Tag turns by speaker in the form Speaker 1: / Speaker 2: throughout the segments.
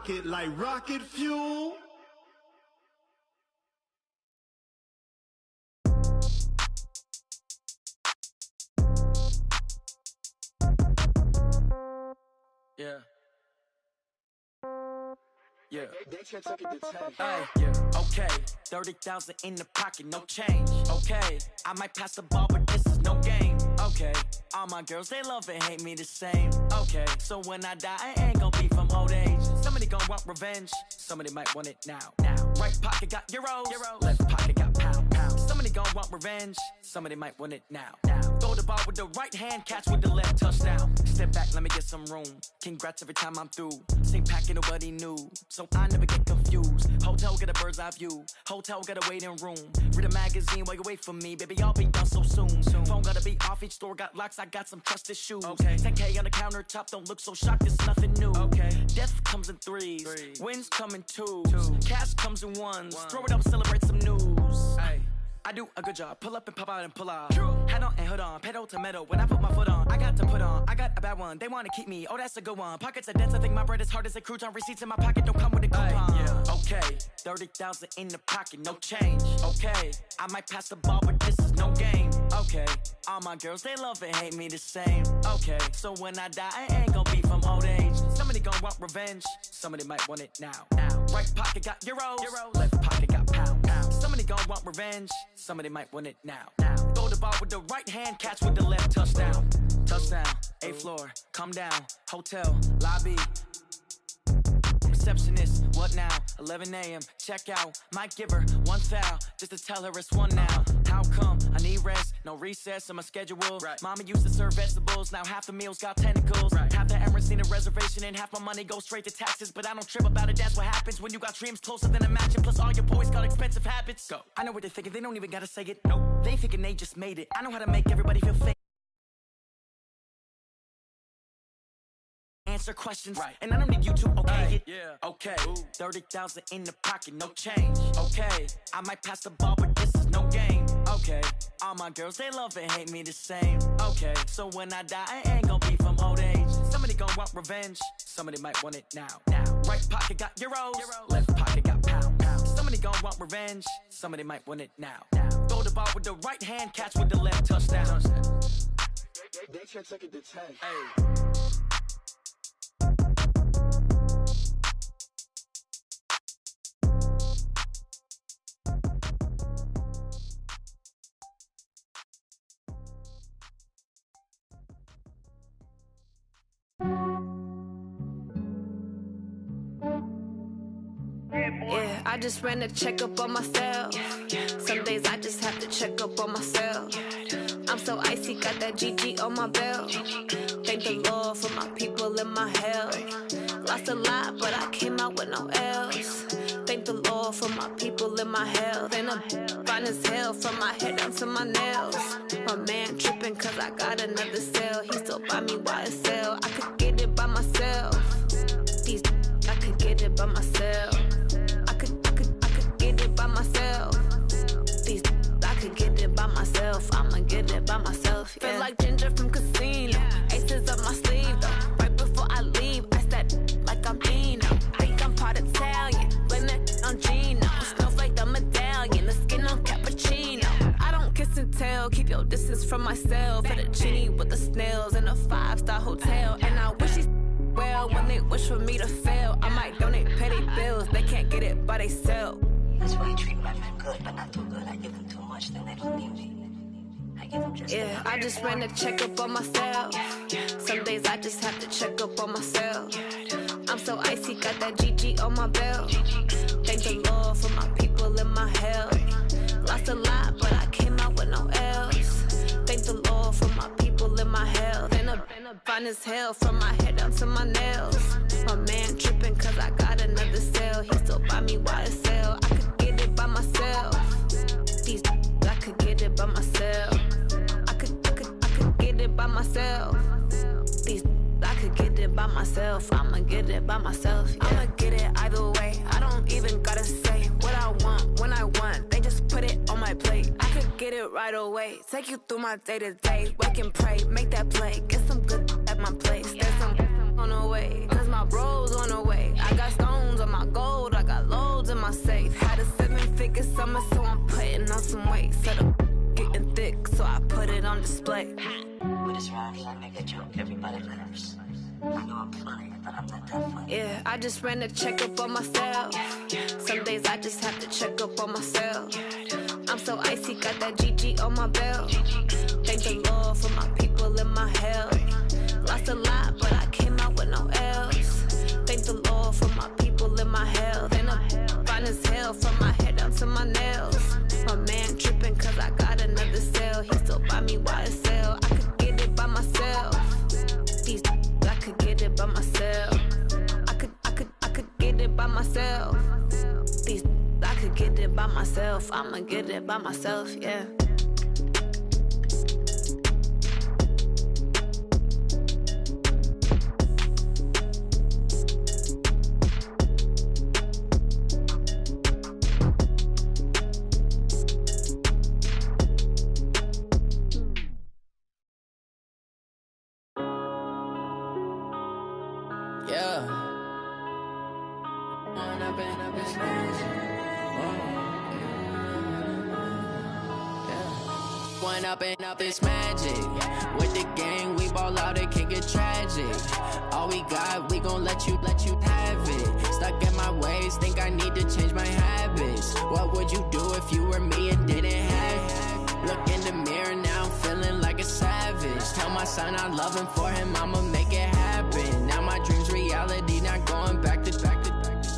Speaker 1: rock it like rocket fuel.
Speaker 2: Yeah. Yeah. Hey, yeah. Okay. 30,000 in the pocket, no change. Okay. I might pass the ball, but this is no game. Okay. All my girls, they love and hate me the same. Okay. So when I die, I ain't gon' be from old age. Somebody gon' want revenge. Somebody might want it now. Right pocket got euros. Left pocket got pound. Somebody gon' want revenge. Somebody might want it now. Throw the ball with the right hand, catch with the left, touchdown. Step back, let me get some room. Congrats every time I'm through. Same packet, nobody knew, so I never get confused. Hotel got a bird's eye view. Hotel got a waiting room. Read a magazine while you wait for me, baby. I'll be done so soon. Phone gotta be off. Each store got locks. I got some trusted shoes. 10K on the countertop. Don't look so shocked. It's nothing new. Death comes in threes. Wins come in twos. Cash comes in ones. Throw it up, celebrate some news. I do a good job. Pull up and pop out and pull out. Head on and hood on. Pedal to metal. When I put my foot on, I got to put on. I got a bad one. They want to keep me. Oh, that's a good one. Pockets are dense. I think my bread is hard as a crouton. Receipts in my pocket don't come with a coupon. Okay. 30,000 in the pocket. No change. Okay. I might pass the ball, but this is no game. Okay. All my girls, they love and hate me the same. Okay. So when I die, I ain't gon' be from old age. Somebody gon' want revenge. Somebody might want it now. Right pocket got euros. Left pocket got pound. Somebody gon' want revenge. Somebody might want it now. Throw the ball with the right hand, catch with the left, touchdown. Touchdown, 8th floor, come down. Hotel, lobby. Receptionist, what now? 11 a.m., check out. Might give her one foul, just to tell her it's one now. How come? I need rest, no recess in my schedule. Mama used to serve vegetables, now half the meals got tentacles. Half the errands need a reservation and half my money goes straight to taxes. But I don't trip about it, that's what happens when you got dreams closer than a mansion. Plus all your boys got expensive habits. Go. I know what they're thinking, they don't even gotta say it. Nope. They thinking they just made it. I know how to make everybody feel fake. Answer questions, and I don't need you to okay it. Okay, 30,000 in the pocket, no change. Okay, I might pass the ball, but this is no game. Okay, all my girls, they love and hate me the same. Okay, so when I die, I ain't gon' be from old age. Somebody gon' want revenge. Somebody might want it now. Right pocket got euros. Left pocket got pound. Somebody gon' want revenge. Somebody might want it now. Throw the ball with the right hand, catch with the left, touchdown.
Speaker 3: They can't take it to 10.
Speaker 4: Yeah, I just ran a checkup on myself. Some days I just have to check up on myself. I'm so icy, got that GG on my belt. Thank the Lord for my people in my health. Lost a lot, but I came out with no L's. Thank the Lord for my people in my health. And I'm fine as hell from my head down to my nails. My man tripping cause I got another cell. He still buy me YSL. I could get it by myself. These I could get it by myself. I could get it by myself. These I could get it by myself. I'ma get it by myself. Yeah. Feel like Ginger from Casino. Aces up my sleeve though. Right before I leave, I said like I'm Dino. Think I'm part Italian. Blame it on Gino. Smells like the medallion. The skin on cappuccino. I don't kiss and tell. Keep your distance from myself. For the genie with the snails in a 5-star hotel. And I wish he's well when they wish for me to fail. I might donate petty bills. They can't get it by themselves.
Speaker 5: That's why I treat my men good, but not too good. I give them too much, then they don't need me. I give them just
Speaker 4: yeah, I just ran a checkup on myself. Some days I just have to check up on myself. I'm so icy, got that GG on my belt. Thank the Lord for my people in my health. Lost a lot, but I came out with no L's. Thank the Lord for my people in my health. And I'm fine as hell from my head down to my nails. My man tripping cause I got another cell. He still buy me YSL. I could get it by myself. These I could get it by myself. I could get it by myself. These I could get it by myself. I'ma get it by myself. Yeah. I'ma get it either way. I don't even gotta say what I want when I want. They just put it on my plate. I could get it right away. Take you through my day to day. Wake and pray, make that play. Get some good at my place. There's some on the way, cause my bro's on the way. I got stones gold, I got loads in my safe. Had a 7-figure summer, so I'm putting on some weight. Said I'm getting thick, so I put it on display.
Speaker 5: With this round, I make a joke, everybody laughs. I know I'm funny, but I'm not that funny.
Speaker 4: Yeah, I just ran a checkup on myself. Some days I just have to check up on myself. I'm so icy, got that GG on my belt. Thank the Lord for my people in my health. Lost a lot, but I came out with no L's. Thank the Lord for my people in my health. And I'm fine as hell from my head down to my nails. My man tripping cause I got another cell. He still buy me YSL. I could get it by myself. These I could get it by myself. I could get it by myself. These I could get it by myself. I'ma get it by myself, yeah.
Speaker 6: Up this magic. With the gang, we ball out, it can get tragic. All we got, we gon' let you have it. Stuck in my ways, think I need to change my habits. What would you do if you were me and didn't have it? Look in the mirror now, I'm feeling like a savage. Tell my son I love him, for him I'ma make it happen. Now my dream's reality, not going back to.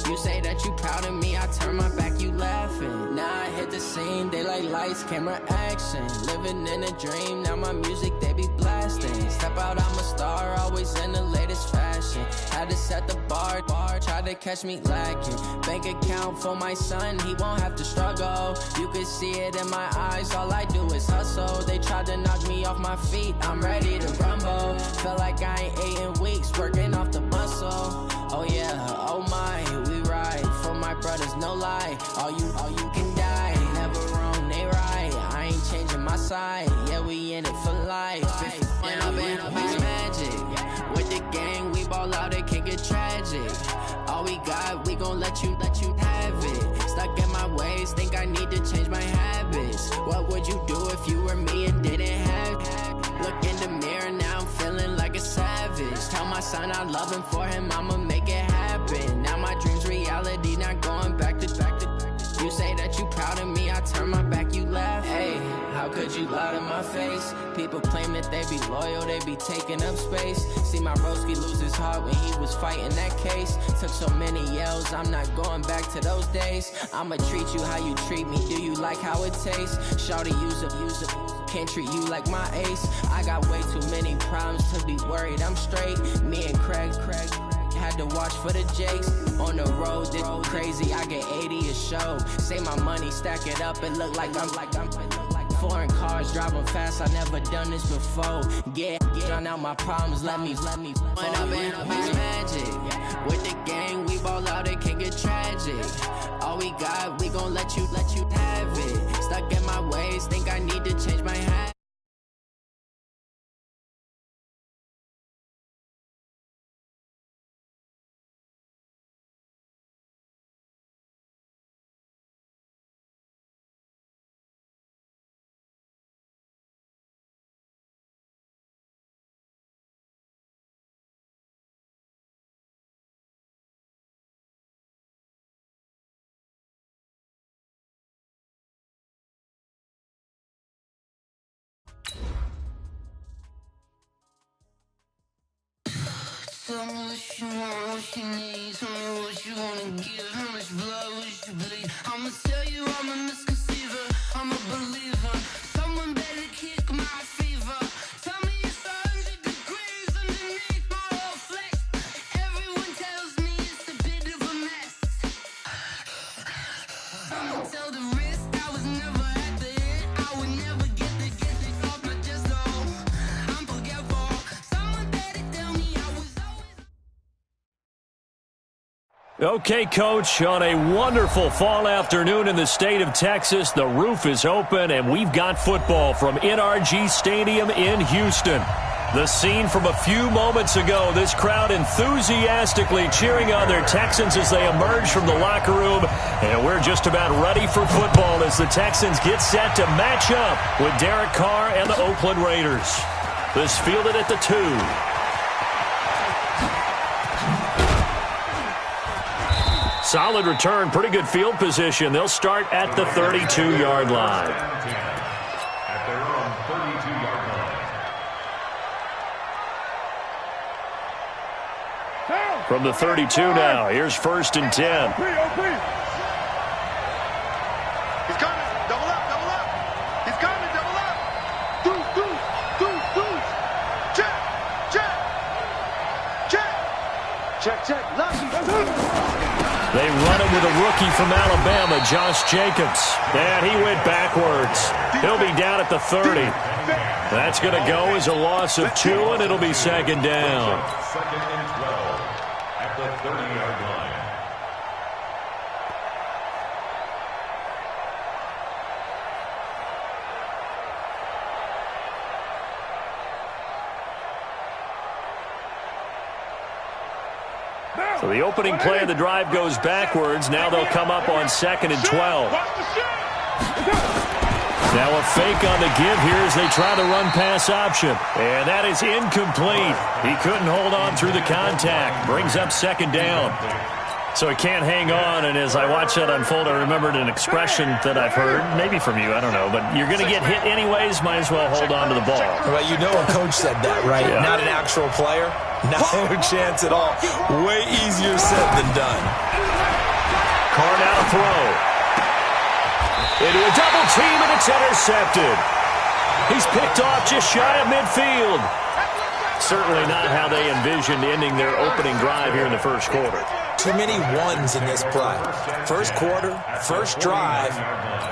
Speaker 6: You say that you proud of me, I turn my back, you laughing. Now I hit the scene, daylight lights, camera action. Living in a dream, now my music, they be blasting. Step out, I'm a star, always in the latest fashion. Had to set the bar, try to catch me lacking. Bank account for my son, he won't have to struggle. You can see it in my eyes, all I do is hustle. They tried to knock me off my feet, I'm ready to rumble. Felt like I ain't ate in weeks, working off the muscle. Oh yeah, oh my, we ride for my brothers, no lie. All you can die, never wrong, they right. I ain't changing my side, yeah, we in it for life. When up it's magic. With the gang, we ball out, it can get tragic. All we got, we gon' let you have it. Stuck in my ways, think I need to change my habits. What would you do if you were me and didn't have it? Look in the mirror, now I'm feeling like a savage. Tell my son I love him, for him I'ma make it happen. Now my dream's reality, not going back to. You say that you proud of me, I turn my back, you laugh. Hey, how could you lie to my face? People claim that they be loyal, they be taking up space. See my broski lose his heart when he was fighting that case. Took so many yells, I'm not going back to those days. I'ma treat you how you treat me, do you like how it tastes? Shawty, use it. Can't treat you like my ace. I got way too many problems to be worried, I'm straight. Me and Craig had to watch for the Jakes. On the road, this crazy, I get 80 a show. Say my money, stack it up, it look like I'm foreign cars, driving fast, I never done this before. Get drown out my problems, let me When up it's magic. With the gang, we ball out, it can get tragic. All we got, we gon' let you have it. Stuck in my ways, think I need to change my habits.
Speaker 7: Tell me what you want, what you need. Tell me what you wanna give. How much blood would you bleed? I'ma tell you I'm a misconceiver, I'm a believer. Someone better kick my fever. Tell me it's 100 degrees underneath my whole flesh. Everyone tells me it's a bit of a mess. I'ma tell the risk I was never at the end. I would never get the off my chest though. I'm forgetful. Someone better tell me I was always.
Speaker 8: Okay, Coach, on a wonderful fall afternoon in the state of Texas, the roof is open, and we've got football from NRG Stadium in Houston. The scene from a few moments ago, this crowd enthusiastically cheering on their Texans as they emerge from the locker room. And we're just about ready for football as the Texans get set to match up with Derek Carr and the Oakland Raiders. This fielded at the 2. Solid return, pretty good field position. They'll start at the 32-yard line.
Speaker 9: At their own 32-yard line.
Speaker 8: From the 32 now, here's 1st and 10.
Speaker 1: He's coming. Double up, double up. He's coming, double up. Deuce. Check. Lucky.
Speaker 8: They run him with a rookie from Alabama, Josh Jacobs. And he went backwards. He'll be down at the 30. That's going to go as a loss of 2, and it'll be 2nd down.
Speaker 9: 2nd and 12 at the 30-yard line.
Speaker 8: So the opening play of the drive goes backwards. Now they'll come up on 2nd and 12. Now a fake on the give here as they try the run-pass option. And that is incomplete. He couldn't hold on through the contact. Brings up 2nd down. So he can't hang on, and as I watched that unfold, I remembered an expression that I've heard, maybe from you, I don't know, but you're going to get hit anyways, might as well hold on to the ball.
Speaker 10: Well, you know a coach said that, right?
Speaker 8: Yeah.
Speaker 10: Not an actual player. Not a chance at all. Way easier said than done.
Speaker 8: Carr now to throw. Into a double team, and it's intercepted. He's picked off just shy of midfield. Certainly not how they envisioned ending their opening drive here in the first quarter.
Speaker 10: Too many ones in this play. First quarter, first drive,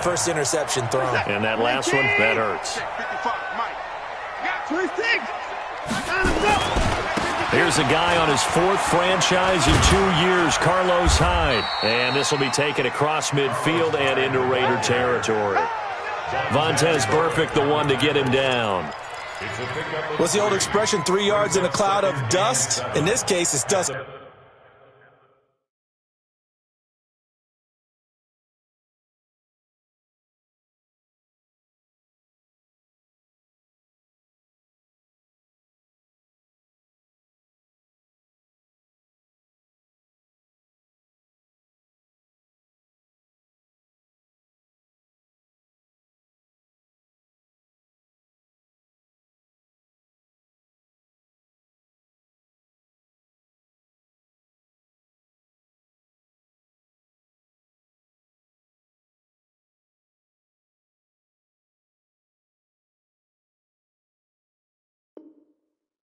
Speaker 10: first interception thrown.
Speaker 8: And that last one, that hurts. Here's a guy on his 4th franchise in 2 years, Carlos Hyde. And this will be taken across midfield and into Raider territory. Vontaze Burfict, the one to get him down.
Speaker 10: What's the old expression, 3 yards in a cloud of dust? In this case, it's dust.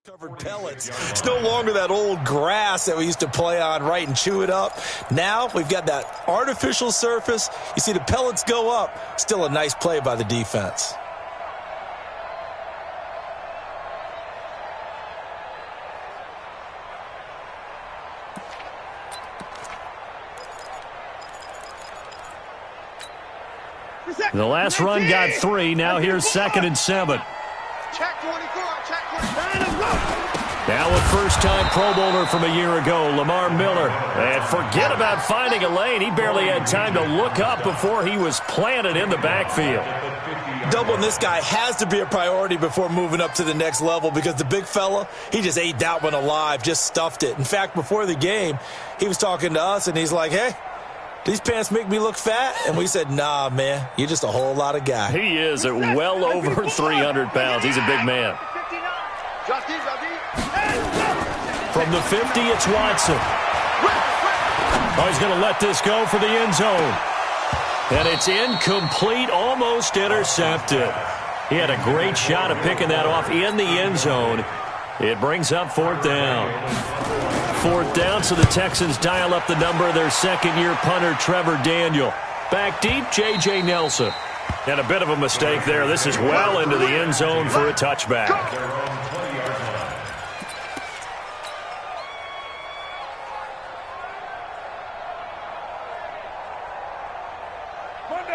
Speaker 10: Covered pellets. It's no longer that old grass that we used to play on, right, and chew it up. Now we've got that artificial surface. You see the pellets go up. Still a nice play by the defense.
Speaker 8: The last run got 3. Now here's 2nd and 7.
Speaker 1: Check 24.
Speaker 8: Now a first-time Pro Bowler from a year ago, Lamar Miller. And forget about finding a lane. He barely had time to look up before he was planted in the backfield.
Speaker 10: Doubling this guy has to be a priority before moving up to the next level because the big fella, he just ate that one alive, just stuffed it. In fact, before the game, he was talking to us, and he's like, hey, these pants make me look fat? And we said, nah, man, you're just a whole lot of guy.
Speaker 8: He is at well over 300 pounds. He's a big man. From the 50, it's Watson. Oh, he's going to let this go for the end zone. And it's incomplete, almost intercepted. He had a great shot at picking that off in the end zone. It brings up 4th down. 4th down, so the Texans dial up the number of their second-year punter, Trevor Daniel. Back deep, J.J. Nelson. And a bit of a mistake there. This is well into the end zone for a touchback.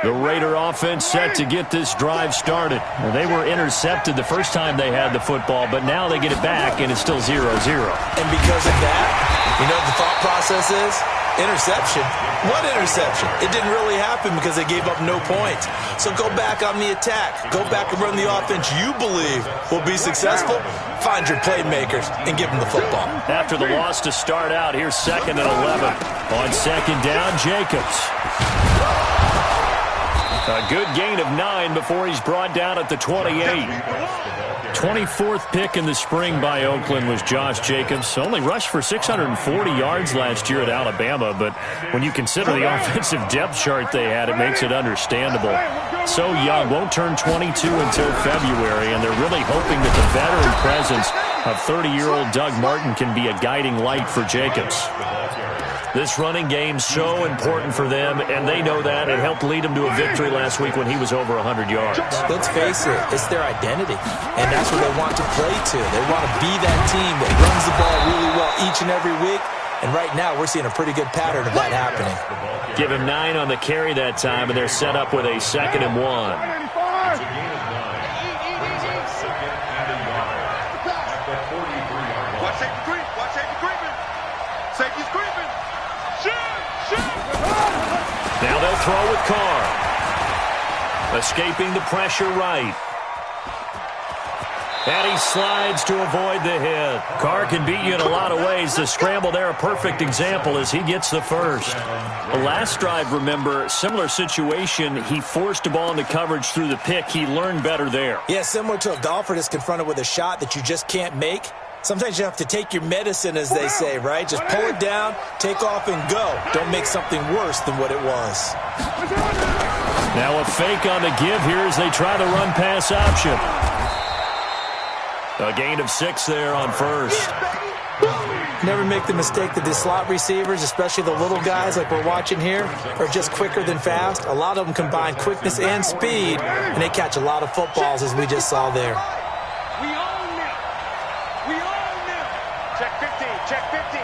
Speaker 8: The Raider offense set to get this drive started. They were intercepted the first time they had the football, but now they get it back, and it's still 0-0.
Speaker 10: And because of that, you know what the thought process is? Interception. What interception? It didn't really happen because they gave up no points. So go back on the attack. Go back and run the offense you believe will be successful. Find your playmakers and give them the football.
Speaker 8: After the loss to start out, here's 2nd and 11. On 2nd down, Jacobs. A good gain of 9 before he's brought down at the 28. 24th pick in the spring by Oakland was Josh Jacobs. Only rushed for 640 yards last year at Alabama, but when you consider the offensive depth chart they had, it makes it understandable. So young, won't turn 22 until February, and they're really hoping that the veteran presence of 30-year-old Doug Martin can be a guiding light for Jacobs. This running game's so important for them, and they know that. It helped lead them to a victory last week when he was over 100 yards.
Speaker 10: Let's face it, it's their identity, and that's what they want to play to. They want to be that team that runs the ball really well each and every week, and right now we're seeing a pretty good pattern of that happening.
Speaker 8: Give him 9 on the carry that time, and they're set up with a 2nd and 1. Now they'll throw with Carr. Escaping the pressure right. And he slides to avoid the hit. Carr can beat you in a lot of ways. The scramble there, a perfect example as he gets the first. The last drive, remember, similar situation. He forced the ball into coverage through the pick. He learned better there.
Speaker 10: Yeah, similar to if Dalford is confronted with a shot that you just can't make. Sometimes you have to take your medicine, as they say, right? Just pull it down, take off, and go. Don't make something worse than what it was.
Speaker 8: Now a fake on the give here as they try the run-pass option. A gain of 6 there on first.
Speaker 10: Never make the mistake that the slot receivers, especially the little guys like we're watching here, are just quicker than fast. A lot of them combine quickness and speed, and they catch a lot of footballs, as we just saw there.
Speaker 1: Check 50, check 50.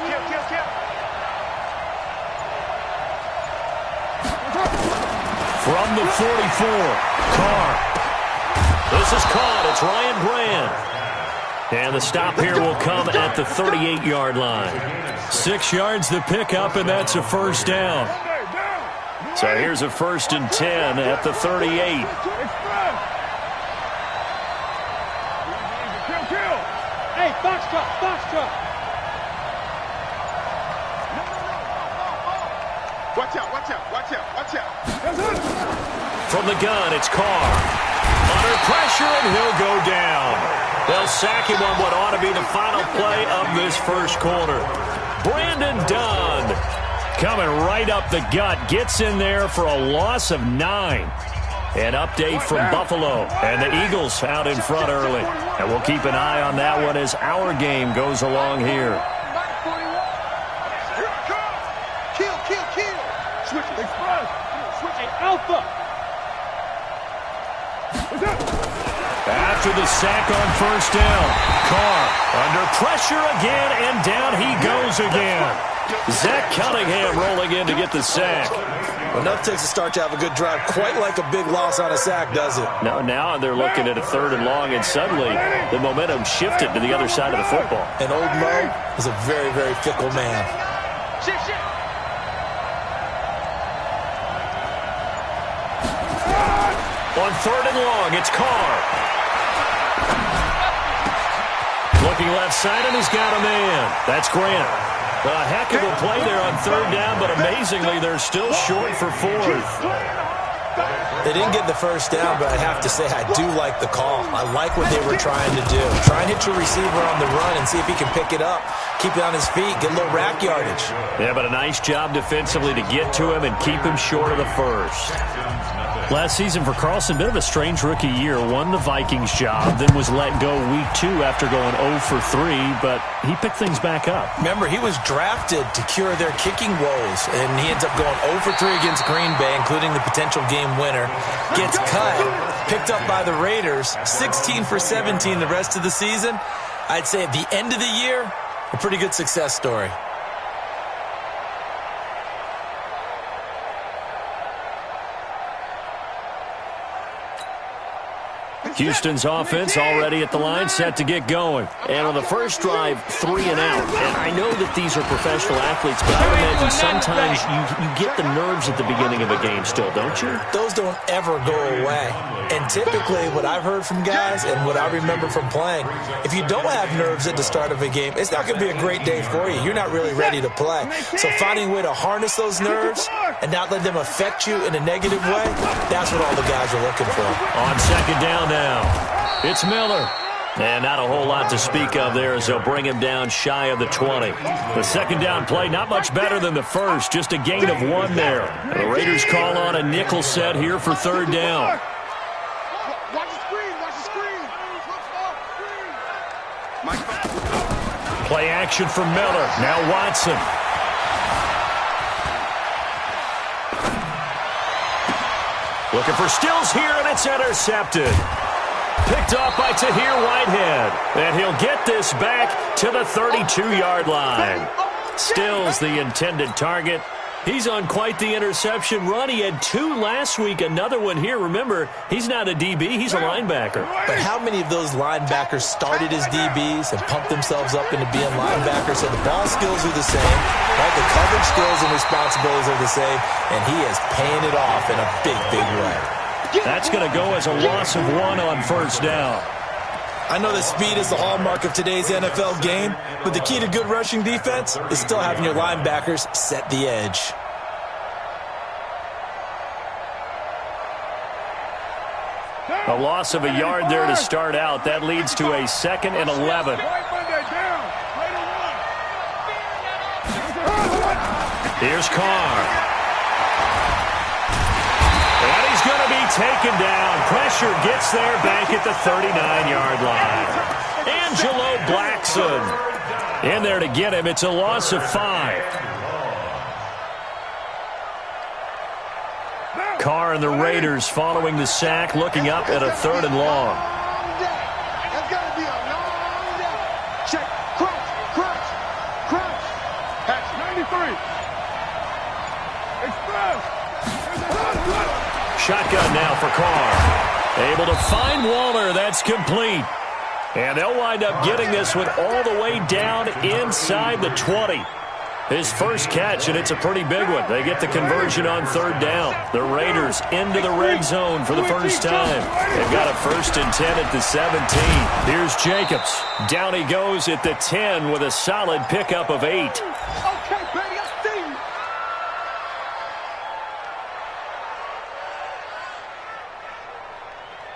Speaker 1: Kill, kill, kill.
Speaker 8: From the 44, Carr. This is caught. It's Ryan Brand. And the stop here will come at the 38-yard line. 6 yards the pickup, and that's a first down. So here's a 1st and 10 at the 38.
Speaker 1: Hey, box truck, box truck. Watch out, watch out, watch out, watch out.
Speaker 8: From the gun, it's Carr. Under pressure, and he'll go down. They'll sack him on what ought to be the final play of this first quarter. Brandon Dunn coming right up the gut. Gets in there for a loss of 9. An update from Buffalo, and the Eagles out in front early. And we'll keep an eye on that one as our game goes along here.
Speaker 1: Kill, kill, kill. Switch it, express. Switch it, alpha.
Speaker 8: After the sack on first down, Carr under pressure again, and down he goes again. Zach Cunningham rolling in to get the sack.
Speaker 10: Well, enough takes to start to have a good drive. Quite like a big loss on a sack, does it?
Speaker 8: No, now they're looking at a 3rd and long, and suddenly the momentum shifted to the other side of the football.
Speaker 10: And old Mo is a very, very fickle man.
Speaker 1: Shit, shit.
Speaker 8: On 3rd and long, it's Carr. Looking left side, and he's got a man. That's Grant. A heck of a play there on 3rd down, but amazingly, they're still short for 4th.
Speaker 10: They didn't get the first down, but I have to say I do like the call. I like what they were trying to do. Try and hit your receiver on the run and see if he can pick it up. Keep it on his feet, get a little rack yardage.
Speaker 8: Yeah, but a nice job defensively to get to him and keep him short of the first. Last season for Carlson, bit of a strange rookie year. Won the Vikings job, then was let go week 2 after going 0 for 3, but he picked things back up.
Speaker 10: Remember, he was drafted to cure their kicking woes, and he ends up going 0 for 3 against Green Bay, including the potential game winner. Gets cut, picked up by the Raiders, 16 for 17 the rest of the season. I'd say at the end of the year, a pretty good success story.
Speaker 8: Houston's offense already at the line, set to get going.
Speaker 11: And on the first drive, 3 and out. And I know that these are professional athletes, but I would imagine sometimes you get the nerves at the beginning of a game still, don't you?
Speaker 10: Those don't ever go away. And typically what I've heard from guys and what I remember from playing, if you don't have nerves at the start of a game, it's not going to be a great day for you. You're not really ready to play. So finding a way to harness those nerves and not let them affect you in a negative way, that's what all the guys are looking for.
Speaker 8: On second down now, it's Miller. And not a whole lot to speak of there as they'll bring him down shy of the 20. The second down play, not much better than the first, just a gain of 1 there. The Raiders call on a nickel set here for third down.
Speaker 1: Watch the screen, watch the screen.
Speaker 8: Play action for Miller. Now Watson. Looking for Stills here, and it's intercepted. Picked off by Tahir Whitehead. And he'll get this back to the 32-yard line. Stills the intended target. He's on quite the interception run. He had 2 last week, another one here. Remember, he's not a DB, he's a linebacker.
Speaker 10: But how many of those linebackers started as DBs and pumped themselves up into being linebackers? So the ball skills are the same, right? The coverage skills and responsibilities are the same, and he is paying it off in a big, big way.
Speaker 8: That's going to go as a loss of 1 on first down.
Speaker 10: I know that speed is the hallmark of today's NFL game, but the key to good rushing defense is still having your linebackers set the edge.
Speaker 8: A loss of a yard there to start out. That leads to a 2nd and 11. Here's Carr. And he's going to be taken down. Pressure gets there back at the 39-yard line. Angelo Blackson in there to get him. It's a loss of 5. Carr and the Raiders following the sack, looking up at a 3rd and long.
Speaker 1: That's got to be a long day. Check. Crunch. Patch 93. Express.
Speaker 8: Shotgun now for Carr. Able to find Waller. That's complete. And they'll wind up getting this one all the way down inside the 20. His first catch, and it's a pretty big one. They get the conversion on 3rd down. The Raiders into the red zone for the first time. They've got a 1st and 10 at the 17. Here's Jacobs. Down he goes at the 10 with a solid pickup of 8.
Speaker 1: Okay, baby, I see you.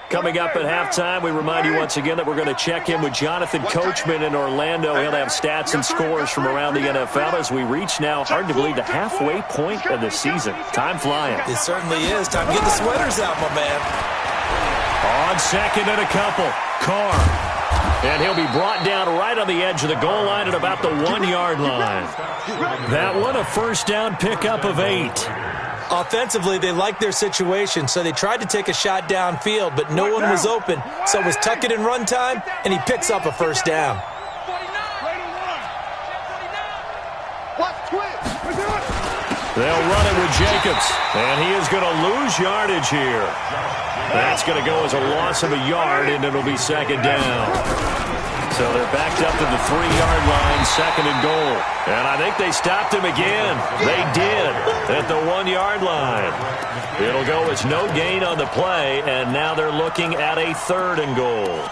Speaker 8: Coming up at halftime, we remind you once again that we're going to check in with Jonathan Coachman in Orlando. He'll have stats and scores from around the NFL as we reach now, hard to believe, the halfway point of the season. Time flying.
Speaker 10: It certainly is. Time to get the sweaters out, my man.
Speaker 8: On second and a couple, Carr. And he'll be brought down right on the edge of the goal line at about the 1-yard line. That one, a first down pickup of 8.
Speaker 10: Offensively, they liked their situation, so they tried to take a shot downfield, but no one was open. So it was tuck it and run time, and he picks up a first down.
Speaker 8: They'll run it with Jacobs, and he is going to lose yardage here. That's going to go as a loss of a yard, and it'll be 2nd down. So they're backed up to the 3-yard line, 2nd and goal. And I think they stopped him again. They did at the 1-yard line. It'll go as no gain on the play, and now they're looking at a 3rd and goal.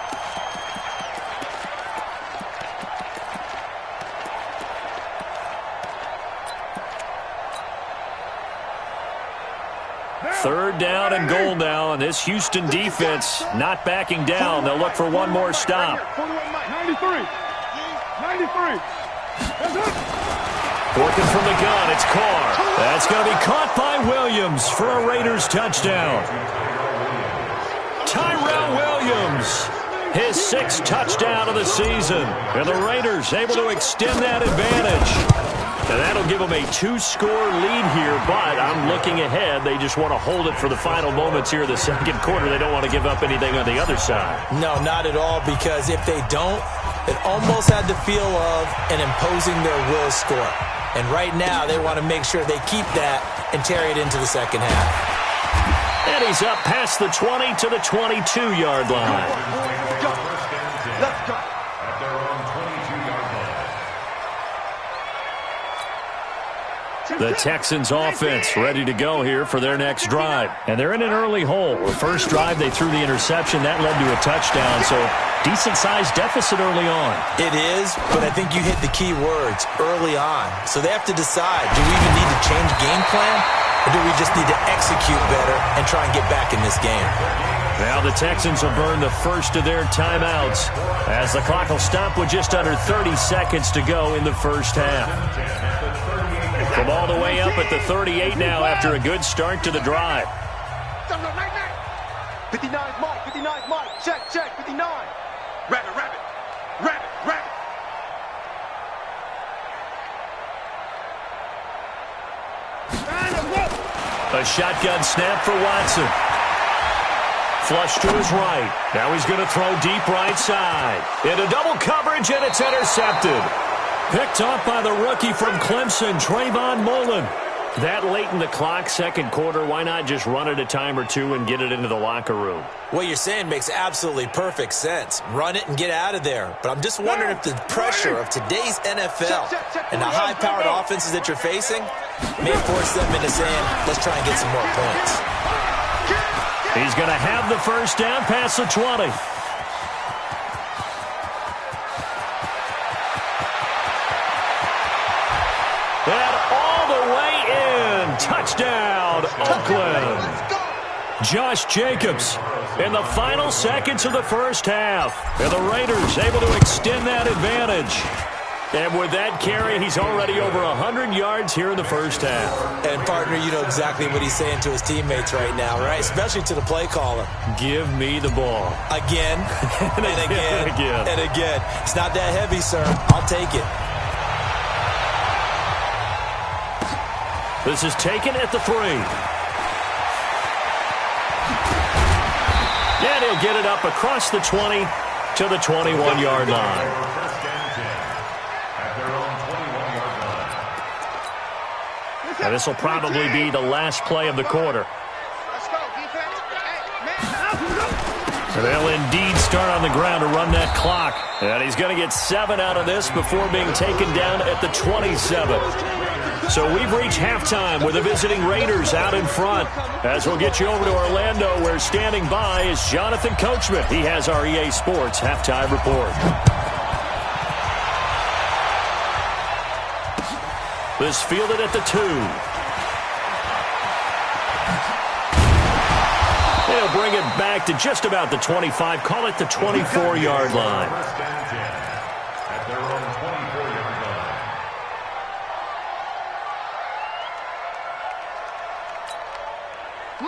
Speaker 8: Third down and goal now, and this Houston defense not backing down. They'll look for one more stop.
Speaker 1: 93.
Speaker 8: Working from the gun, it's Carr. That's going to be caught by Williams for a Raiders touchdown. Tyrell Williams, his 6th touchdown of the season. And the Raiders able to extend that advantage. And that'll give them a 2-score lead here, but I'm looking ahead. They just want to hold it for the final moments here in the 2nd quarter. They don't want to give up anything on the other side.
Speaker 10: No, not at all, because if they don't, it almost had the feel of an imposing their will score. And right now, they want to make sure they keep that and carry it into the second half.
Speaker 8: And he's up past the 20 to the 22-yard line.
Speaker 1: Let's go.
Speaker 9: At their own 22-yard line.
Speaker 8: The Texans offense ready to go here for their next drive. And they're in an early hole. The first drive, they threw the interception. That led to a touchdown, so decent-sized deficit early on.
Speaker 10: It is, but I think you hit the key words, early on. So they have to decide, do we even need to change game plan, or do we just need to execute better and try and get back in this game?
Speaker 8: Now the Texans will burn the first of their timeouts as the clock will stop with just under 30 seconds to go in the first half. From all the way up at the 38 now after a good start to the drive.
Speaker 1: 59's Mike, 59's Mike. Check, 59. Rabbit.
Speaker 8: A shotgun snap for Watson. Flush to his right. Now he's going to throw deep right side. Into double coverage, and it's intercepted. Picked off by the rookie from Clemson, Trayvon Mullen. That late in the clock, second quarter, why not just run it a time or two and get it into the locker room?
Speaker 10: What you're saying makes absolutely perfect sense. Run it and get out of there. But I'm just wondering if the pressure of today's NFL and the high-powered offenses that you're facing may force them into saying, let's try and get some more points.
Speaker 8: He's going to have the first down past the 20. And all the way in. Touchdown, Oakland. Josh Jacobs in the final seconds of the first half. And the Raiders able to extend that advantage. And with that carry, he's already over 100 yards here in the first half.
Speaker 10: And, partner, you know exactly what he's saying to his teammates right now, right? Especially to the play caller.
Speaker 8: Give me the ball.
Speaker 10: Again, and again, and again. It's not that heavy, sir. I'll take it.
Speaker 8: This is taken at the 3. And he'll get it up across the 20 to the 21-yard line. And this will probably be the last play of the quarter. And they'll indeed start on the ground to run that clock. And he's going to get 7 out of this before being taken down at the 27. So we've reached halftime with the visiting Raiders out in front. As we'll get you over to Orlando, where standing by is Jonathan Coachman. He has our EA Sports halftime report. This fielded at the 2. They'll bring it back to just about the 25. Call it the 24-yard line.
Speaker 9: At their own 24-yard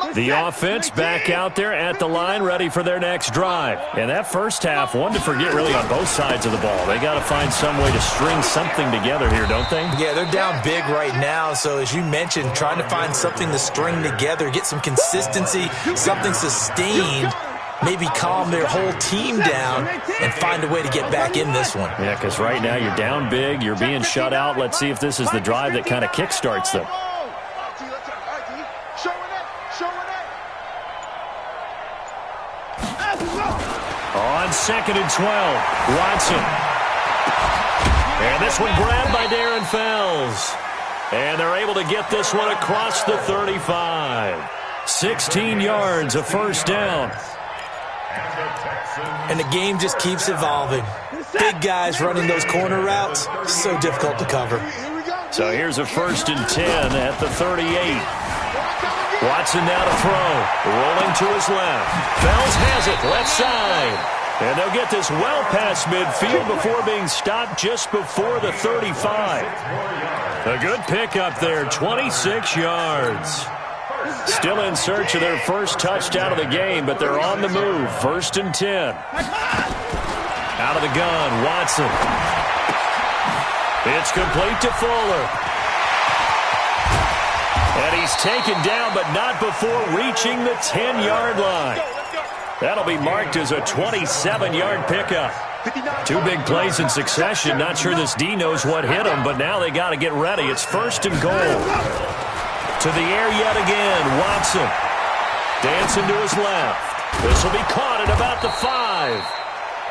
Speaker 9: line.
Speaker 8: The offense back out there at the line, ready for their next drive. And that first half, one to forget really on both sides of the ball. They got to find some way to string something together here, don't they?
Speaker 10: Yeah, they're down big right now. So as you mentioned, trying to find something to string together, get some consistency, something sustained, maybe calm their whole team down and find a way to get back in this one.
Speaker 8: Yeah, because right now you're down big, you're being shut out. Let's see if this is the drive that kind of kickstarts them. On 2nd and 12, Watson. And this one grabbed by Darren Fells. And they're able to get this one across the 35. 16 yards, a first down.
Speaker 10: And the game just keeps evolving. Big guys running those corner routes, so difficult to cover.
Speaker 8: So here's a 1st and 10 at the 38. Watson now to throw. Rolling to his left. Fells has it, left side. And they'll get this well past midfield before being stopped just before the 35. A good pickup there, 26 yards. Still in search of their first touchdown of the game, but they're on the move. 1st and 10. Out of the gun, Watson. It's complete to Fuller. And he's taken down, but not before reaching the 10-yard line. That'll be marked as a 27-yard pickup. 2 big plays in succession. Not sure this D knows what hit him, but now they got to get ready. It's 1st and goal. To the air yet again, Watson. Dancing to his left. This will be caught at about the 5.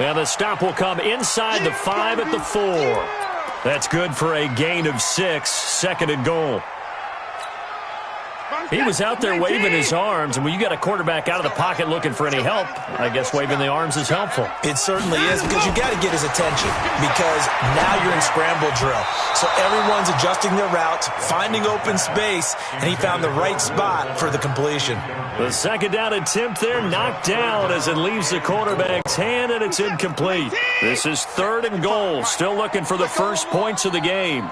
Speaker 8: And the stop will come inside the 5 at the 4. That's good for a gain of 6, 2nd and goal. He was out there waving his arms, and when you got a quarterback out of the pocket looking for any help, I guess waving the arms is helpful.
Speaker 10: It certainly is, because you got to get his attention, because now you're in scramble drill. So everyone's adjusting their routes, finding open space, and he found the right spot for the completion.
Speaker 8: The 2nd down attempt there knocked down as it leaves the quarterback's hand, and it's incomplete. This is 3rd and goal, still looking for the first points of the game.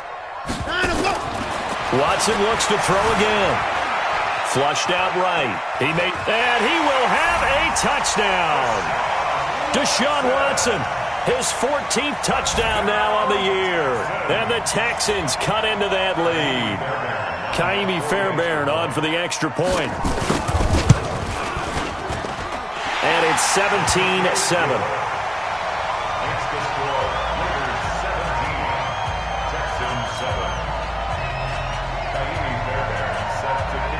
Speaker 8: Watson looks to throw again. Flushed out right. And he will have a touchdown. Deshaun Watson, his 14th touchdown now on the year. And the Texans cut into that lead. Ka'imi Fairbairn on for the extra point. And it's 17-7.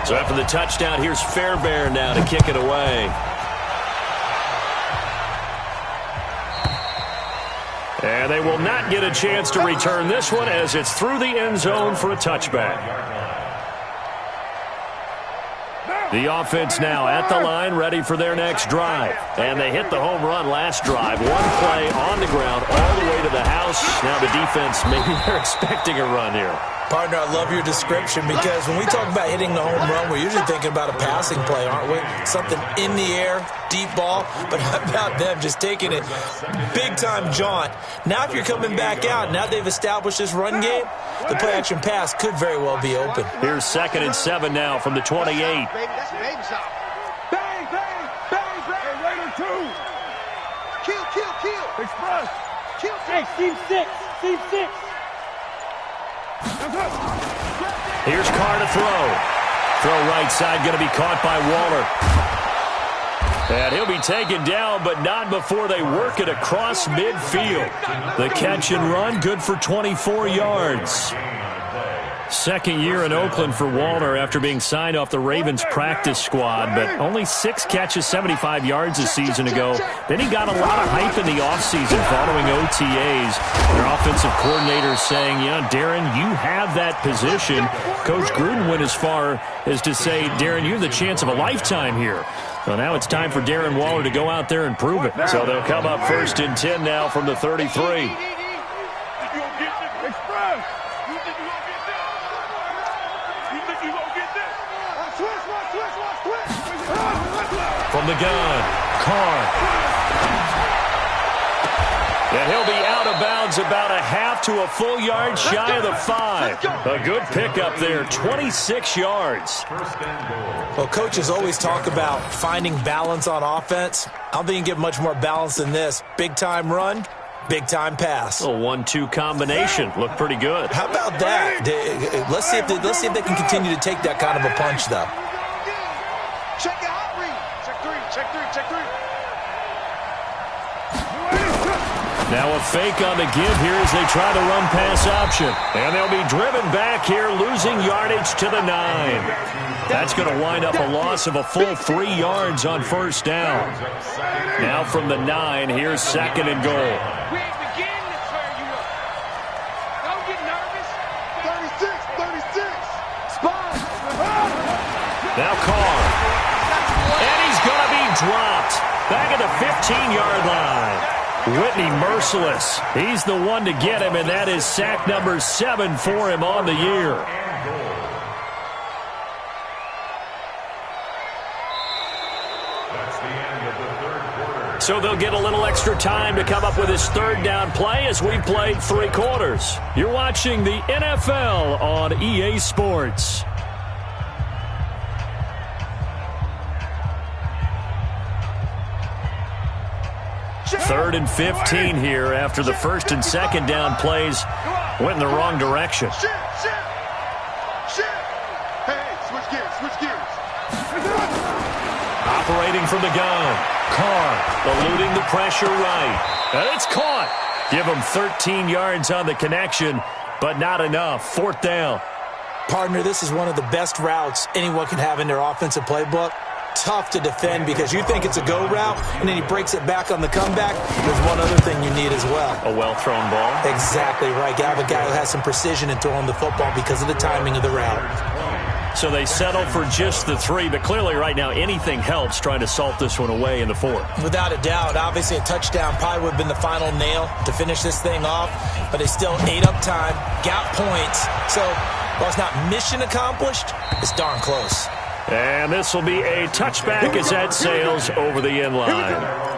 Speaker 8: So after the touchdown, here's Fairbairn now to kick it away. And they will not get a chance to return this one as it's through the end zone for a touchback. The offense now at the line, ready for their next drive. And they hit the home run last drive. One play on the ground all the way to the house. Now the defense, maybe they're expecting a run here.
Speaker 10: Partner, I love your description, because when we talk about hitting the home run, we're usually thinking about a passing play, aren't we? Something in the air, deep ball. But how about them just taking it big-time jaunt? Now if you're coming back out, now they've established this run game, the play-action pass could very well be open.
Speaker 8: Here's 2nd and 7 now from the 28.
Speaker 1: That's baby shot. Bang, bang, bang, bang. Raider 2. Kill, kill, kill. Express. Kill. Hey, Team 6. Team 6.
Speaker 8: Here's Carr to throw. Throw right side, going to be caught by Waller. And he'll be taken down, but not before they work it across midfield. The catch and run, good for 24 yards. 2nd year in Oakland for Waller after being signed off the Ravens practice squad, but only 6 catches, 75 yards a season ago. Then he got a lot of hype in the offseason following OTAs. Their offensive coordinator saying, Darren, you have that position. Coach Gruden went as far as to say, Darren, you have the chance of a lifetime here. Well, now it's time for Darren Waller to go out there and prove it. So they'll come up 1st and 10 now from the 33. From the gun, Carr. And he'll be out of bounds about a half to a full yard shy of the 5. A good pickup there, 26 yards.
Speaker 10: Well, coaches always talk about finding balance on offense. I don't think you get much more balance than this. Big-time run, big-time pass.
Speaker 8: A 1-2 combination. Looked pretty good.
Speaker 10: How about that? Let's see if they can continue to take that kind of a punch, though.
Speaker 1: Check it out. Check 3.
Speaker 8: Now a fake on the give here as they try to run pass option. And they'll be driven back here, losing yardage to the 9. That's going to wind up a loss of a full 3 yards on 1st down. Now from the 9, here's 2nd and goal.
Speaker 1: We ain't beginning to turn you up. Don't get nervous. 36. Spot.
Speaker 8: Now Carr. And he's going to be dropped back at the 15-yard line. Whitney merciless. He's the one to get him, and that is sack number 7 for him on the year. So they'll get a little extra time to come up with his 3rd down play as we played 3 quarters. You're watching the NFL on EA Sports. 3rd and 15 here after the 1st and 2nd down plays went in the wrong direction.
Speaker 1: Shit. Hey, switch gears.
Speaker 8: Operating from the gun. Carr eluding the pressure right. And it's caught. Give him 13 yards on the connection, but not enough. 4th down.
Speaker 10: Partner, this is one of the best routes anyone can have in their offensive playbook. tough to defend because you think it's a go route, and then he breaks it back on the comeback. There's one other thing you need as well.
Speaker 11: A well-thrown ball?
Speaker 10: Exactly right. You have a guy who has some precision in throwing the football because of the timing of the route.
Speaker 8: So they settle for just the 3, but clearly right now anything helps trying to salt this one away in the 4th.
Speaker 10: Without a doubt. Obviously a touchdown probably would have been the final nail to finish this thing off, but they still ate up time, got points. So while it's not mission accomplished, it's darn close.
Speaker 8: And this will be a touchback as that sails over the end line.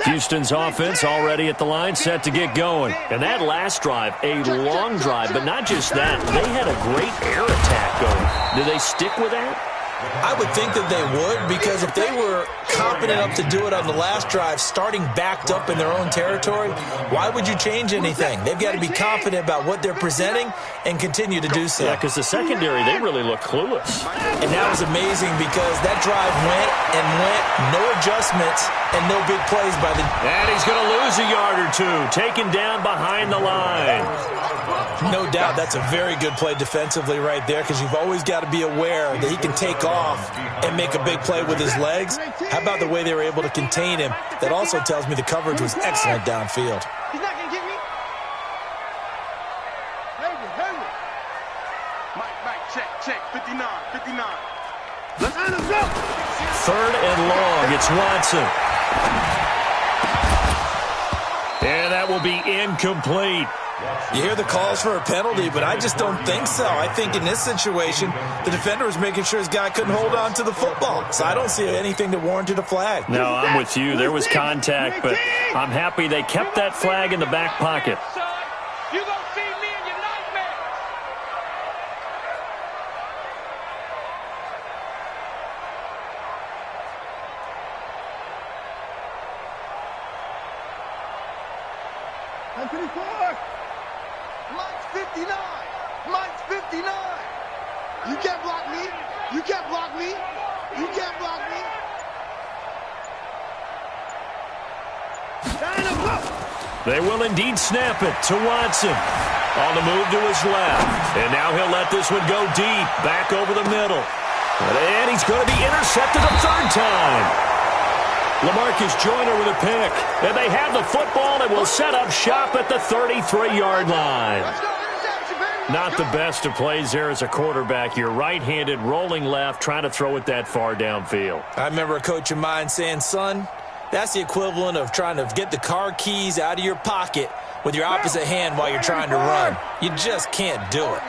Speaker 8: Houston's offense already at the line, set to get going. And that last drive, a long drive, but not just that. They had a great air attack going. Do they stick with that?
Speaker 10: I would think that they would, because if they were confident enough to do it on the last drive, starting backed up in their own territory, why would you change anything? They've got to be confident about what they're presenting and continue to do so.
Speaker 8: Yeah, because the secondary, they really look clueless.
Speaker 10: And that was amazing because that drive went and went, no adjustments, and no big plays by the...
Speaker 8: And he's going to lose a yard or 2, taken down behind the line.
Speaker 10: No doubt that's a very good play defensively right there, because you've always got to be aware that he can take off and make a big play with his legs. How about the way they were able to contain him? That also tells me the coverage was excellent downfield.
Speaker 1: He's not going to get me. Mike, check. 59. Let's go.
Speaker 8: 3rd and long. It's Watson. And that will be incomplete.
Speaker 10: You hear the calls for a penalty, but I just don't think so. I think in this situation, the defender was making sure his guy couldn't hold on to the football. So I don't see anything that warranted a flag.
Speaker 8: No, I'm with you. There was contact, but I'm happy they kept that flag in the back pocket.
Speaker 1: You gonna see me in your nightmare. Mike's 59. You can't block me. You can't block me.
Speaker 8: They will indeed snap it to Watson. On the move to his left. And now he'll let this one go deep. Back over the middle. And he's going to be intercepted a 3rd time. LaMarcus Joyner with a pick. And they have the football and will set up shop at the 33-yard line. Not the best of plays there as a quarterback. You're right-handed, rolling left, trying to throw it that far downfield.
Speaker 10: I remember a coach of mine saying, son, that's the equivalent of trying to get the car keys out of your pocket with your opposite hand while you're trying to run. You just can't do it.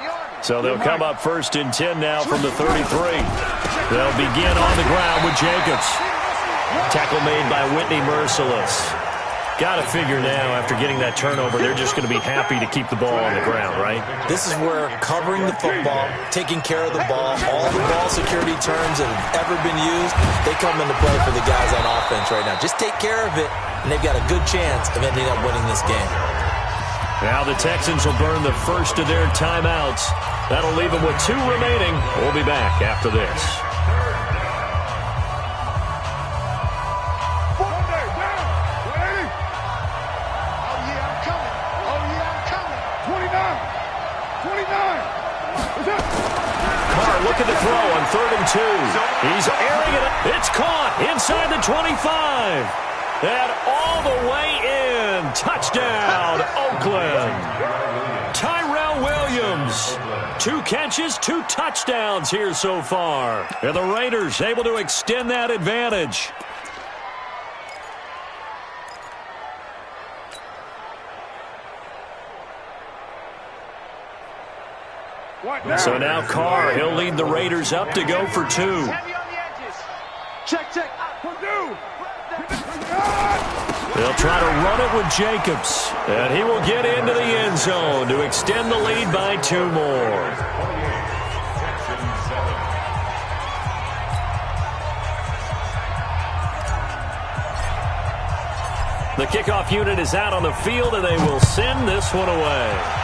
Speaker 8: So they'll come up 1st and 10 now from the 33. They'll begin on the ground with Jacobs. Tackle made by Whitney Merciless. Got to figure now, after getting that turnover, they're just going to be happy to keep the ball on the ground, right?
Speaker 10: This is where covering the football, taking care of the ball, all the ball security terms that have ever been used, they come into play for the guys on offense right now. Just take care of it, and they've got a good chance of ending up winning this game.
Speaker 8: Now the Texans will burn the first of their timeouts. That'll leave them with 2 remaining. We'll be back after this. Looking to throw on 3rd and 2. He's airing it. It's caught inside the 25. And all the way in. Touchdown, Oakland. Tyrell Williams. 2 catches, 2 touchdowns here so far. And the Raiders able to extend that advantage. So now Carr, he'll lead the Raiders up to go for 2.
Speaker 1: Check.
Speaker 8: They'll try to run it with Jacobs. And he will get into the end zone to extend the lead by 2 more. The kickoff unit is out on the field, and they will send this one away.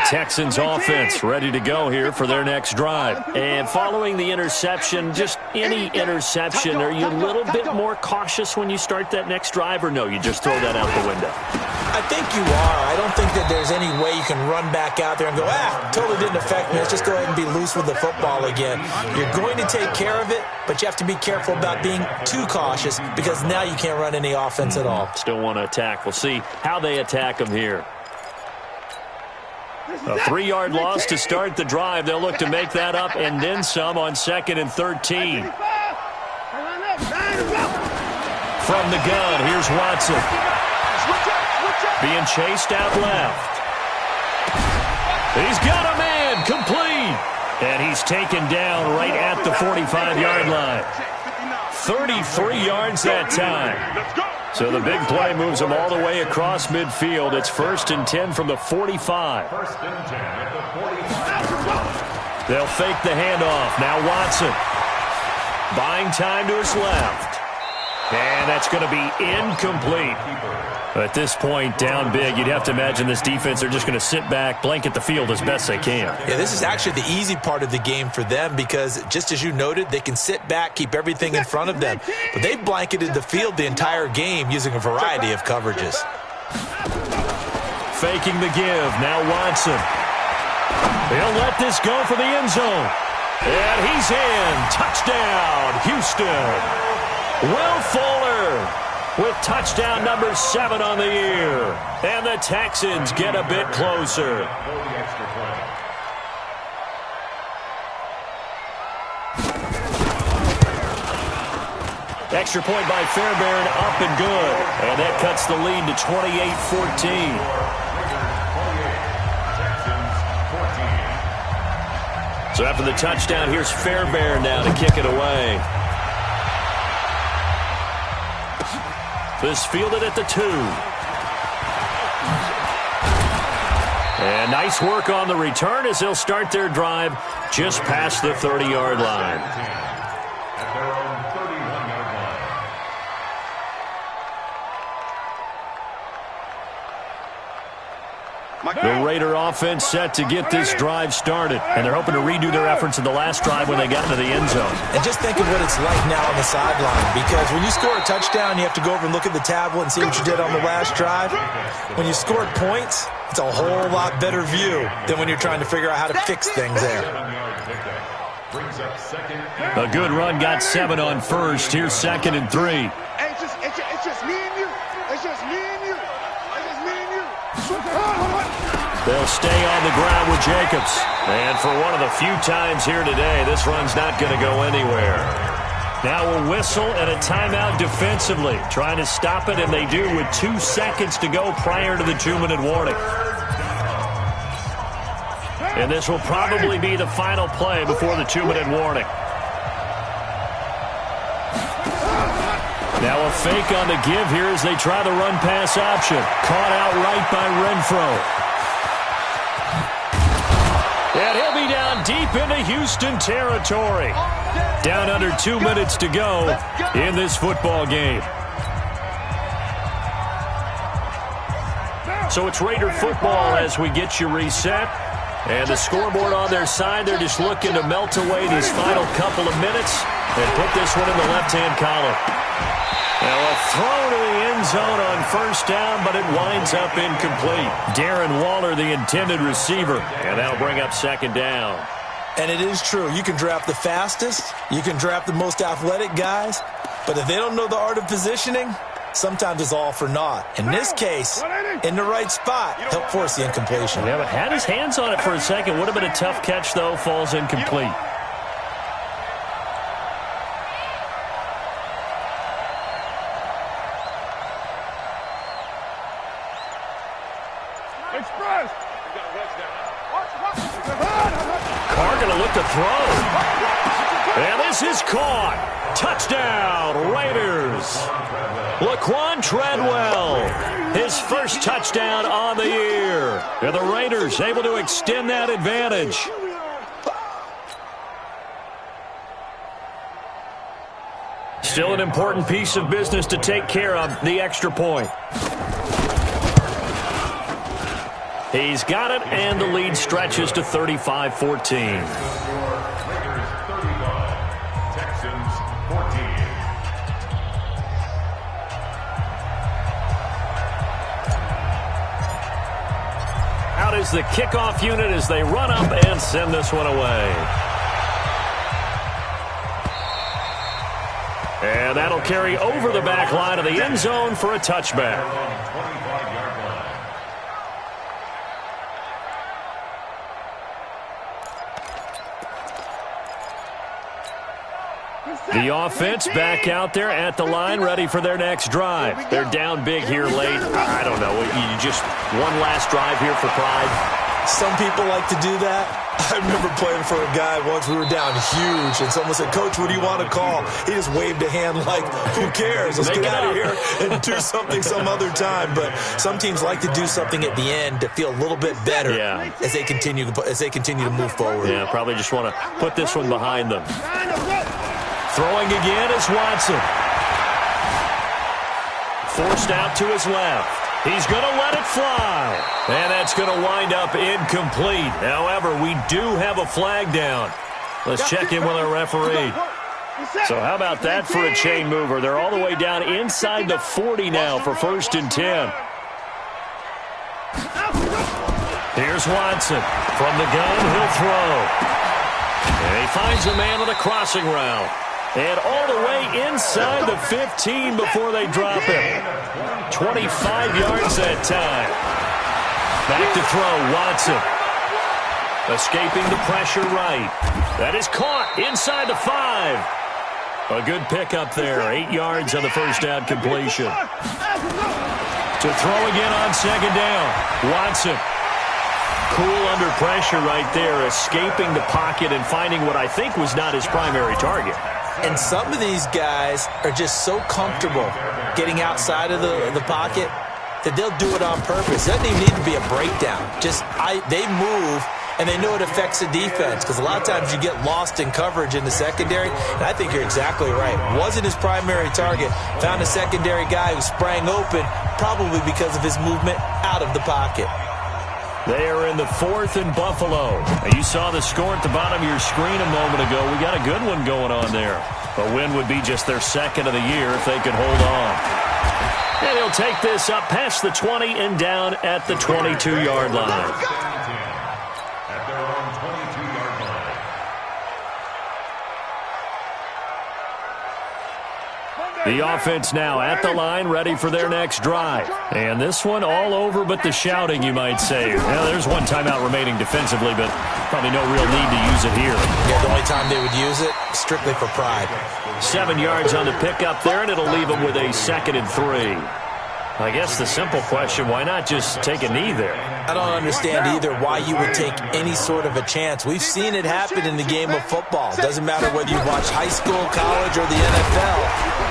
Speaker 8: Texans offense ready to go here for their next drive.
Speaker 11: And following the interception, just any interception, are you a little bit more cautious when you start that next drive, or no, you just throw that out the window?
Speaker 10: I think you are. I don't think that there's any way you can run back out there and go, totally didn't affect me. Let's just go ahead and be loose with the football again. You're going to take care of it, but you have to be careful about being too cautious because now you can't run any offense at all.
Speaker 11: Still want to attack. We'll see how they attack them here. A 3-yard loss to start the drive. They'll look to make that up and then some on 2nd and 13. From the gun, here's Watson. Being chased out left. He's got a man, complete. And he's taken down right at the 45-yard line. 33 yards that time. So the big play moves them all the way across midfield. It's 1st and 10 from the 45. They'll fake the handoff. Now Watson. Buying time to his left. And that's going to be incomplete. At this point, down big, you'd have to imagine this defense, they're just going to sit back, blanket the field as best they can.
Speaker 10: Yeah, this is actually the easy part of the game for them because, just as you noted, they can sit back, keep everything in front of them. But they've blanketed the field the entire game using a variety of coverages.
Speaker 8: Faking the give. Now Watson. He'll let this go for the end zone. And he's in. Touchdown, Houston. Will Fuller with touchdown number 7 on the year. And the Texans get a bit closer. Extra point by Fairbairn, up and good. And that cuts the lead to 28-14. So after the touchdown, here's Fairbairn now to kick it away. This fielded at the 2. And nice work on the return as they'll start their drive just past the 30-yard line. The Raider offense set to get this drive started, and they're hoping to redo their efforts in the last drive when they got into the end zone.
Speaker 10: And just think of what it's like now on the sideline, because when you score a touchdown, you have to go over and look at the tablet and see what you did on the last drive. When you scored points, it's a whole lot better view than when you're trying to figure out how to fix things there.
Speaker 8: A good run got 7 on first. Here's 2nd and 3.
Speaker 1: It's just me and you. It's just me and you. It's just me and you.
Speaker 8: They'll stay on the ground with Jacobs. And for one of the few times here today, this run's not going to go anywhere. Now a whistle and a timeout defensively. Trying to stop it, and they do with 2 seconds to go prior to the 2-minute warning. And this will probably be the final play before the 2-minute warning. Now a fake on the give here as they try the run-pass option. Caught out right by Renfro. And he'll be down deep into Houston territory. Down under 2 minutes to go in this football game. So it's Raider football as we get you reset. And the scoreboard on their side, they're just looking to melt away these final couple of minutes and put this one in the left-hand column. Now a throw to the end zone on first down, but it winds up incomplete. Darren Waller, the intended receiver, and that'll bring up 2nd down.
Speaker 10: And it is true. You can draft the fastest. You can draft the most athletic guys. But if they don't know the art of positioning, sometimes it's all for naught. In this case, in the right spot, help force the incompletion.
Speaker 8: Yeah, but had his hands on it for a second. Would have been a tough catch, though. Falls incomplete. Carr going to look to throw. And this is caught. Touchdown, Raiders. Laquan Treadwell, his first touchdown on the year. And the Raiders able to extend that advantage. Still an important piece of business to take care of, the extra point. He's got it, and the lead stretches to 35-14. Out is the kickoff unit as they run up and send this one away. And that'll carry over the back line of the end zone for a touchback. The offense back out there at the line, ready for their next drive. They're down big here late. I don't know. You just one last drive here for pride.
Speaker 10: Some people like to do that. I remember playing for a guy once. We were down huge, and someone said, "Coach, what do you want to call?" He just waved a hand like, "Who cares? Let's get out of here and do something some other time." But some teams like to do something at the end to feel a little bit better as they continue to move forward.
Speaker 8: Yeah, probably just want to put this one behind them. Throwing again is Watson. Forced out to his left. He's going to let it fly. And that's going to wind up incomplete. However, we do have a flag down. Let's check in with our referee. So how about that for a chain mover? They're all the way down inside the 40 now for 1st and 10. Here's Watson. From the gun, he'll throw. And he finds a man on the crossing route. And all the way inside the 15 before they drop him. 25 yards that time. Back to throw, Watson. Escaping the pressure right. That is caught inside the 5. A good pickup there. 8 yards on the first down completion. To throw again on 2nd down. Watson. Cool under pressure right there. Escaping the pocket and finding what I think was not his primary target.
Speaker 10: And some of these guys are just so comfortable getting outside of the pocket that they'll do it on purpose. It doesn't even need to be a breakdown. They move, and they know it affects the defense because a lot of times you get lost in coverage in the secondary, and I think you're exactly right. Wasn't his primary target. Found a secondary guy who sprang open, probably because of his movement out of the pocket.
Speaker 8: They are in the 4th and Buffalo. You saw the score at the bottom of your screen a moment ago. We got a good one going on there. A win would be just their 2nd of the year if they could hold on. And they'll take this up past the 20 and down at the 22-yard line. The offense now at the line, ready for their next drive. And this one all over but the shouting, you might say. Well, there's one timeout remaining defensively, but probably no real need to use it here.
Speaker 10: Yeah, the only time they would use it, strictly for pride.
Speaker 8: 7 yards on the pickup there, and it'll leave them with a 2nd and 3. I guess the simple question, why not just take a knee there?
Speaker 10: I don't understand either why you would take any sort of a chance. We've seen it happen in the game of football. Doesn't matter whether you watch high school, college, or the NFL.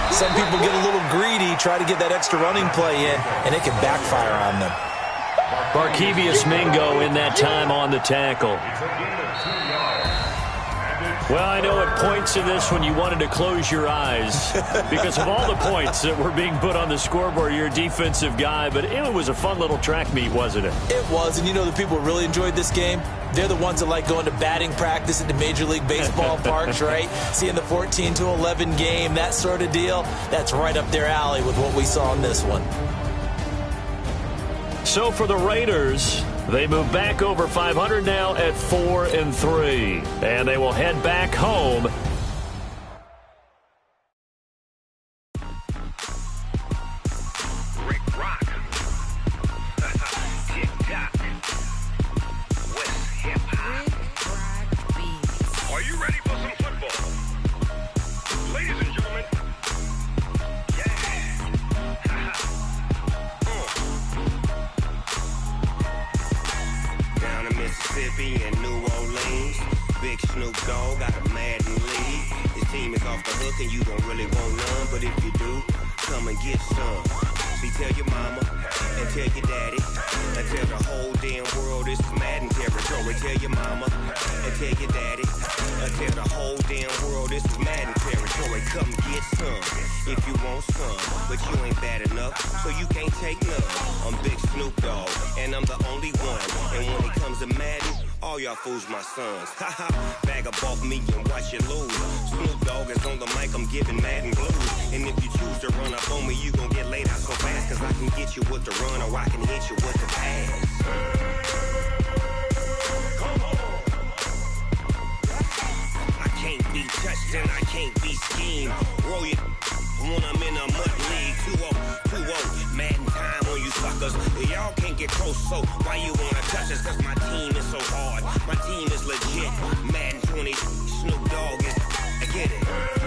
Speaker 10: Some people get a little greedy, try to get that extra running play in, and it can backfire on them.
Speaker 8: Barkevious Mingo in that time on the tackle. Well, I know at points in this when you wanted to close your eyes because of all the points that were being put on the scoreboard. You're a defensive guy, but it was a fun little track meet, wasn't it?
Speaker 10: It was, and you know the people who really enjoyed this game? They're the ones that like going to batting practice at the Major League Baseball parks, right? Seeing the 14-11 game, that sort of deal. That's right up their alley with what we saw in this one.
Speaker 8: So for the Raiders, they move back over 500 now at 4-3, and they will head back home.
Speaker 1: Rick Rock. Tick-tock. West hip-hop. Are you ready for some football? Ladies and gentlemen. Down in Mississippi and New Orleans, Big Snoop Dogg got a Madden lead. His team is off the hook and you don't really want none, but if you do, come and get some. See, tell your mama and tell your daddy and tell the whole damn world this is Madden territory. Tell your mama and tell your daddy and tell the whole damn world this is Madden territory. Come get some if you want some, but you ain't bad enough, so so you can't take none. I'm Big Snoop Dogg, and I'm the only one. And when it comes to Madden, all y'all fools my sons. Haha, bag up off me and watch you lose. Snoop Dogg is on the mic, I'm giving Madden blues. And if you choose to run up on me, you gon' get laid out so fast. Cause I can get you with the run or I can hit you with the pass. I can't be touched and I can't be schemed. Roll you when I'm in a mud league. 2-0, Madden time on you suckers. Y'all can't get close, so why you wanna touch us? Cause my team is so hard, my team is legit. Madden 20, Snoop Dogg is, I get it.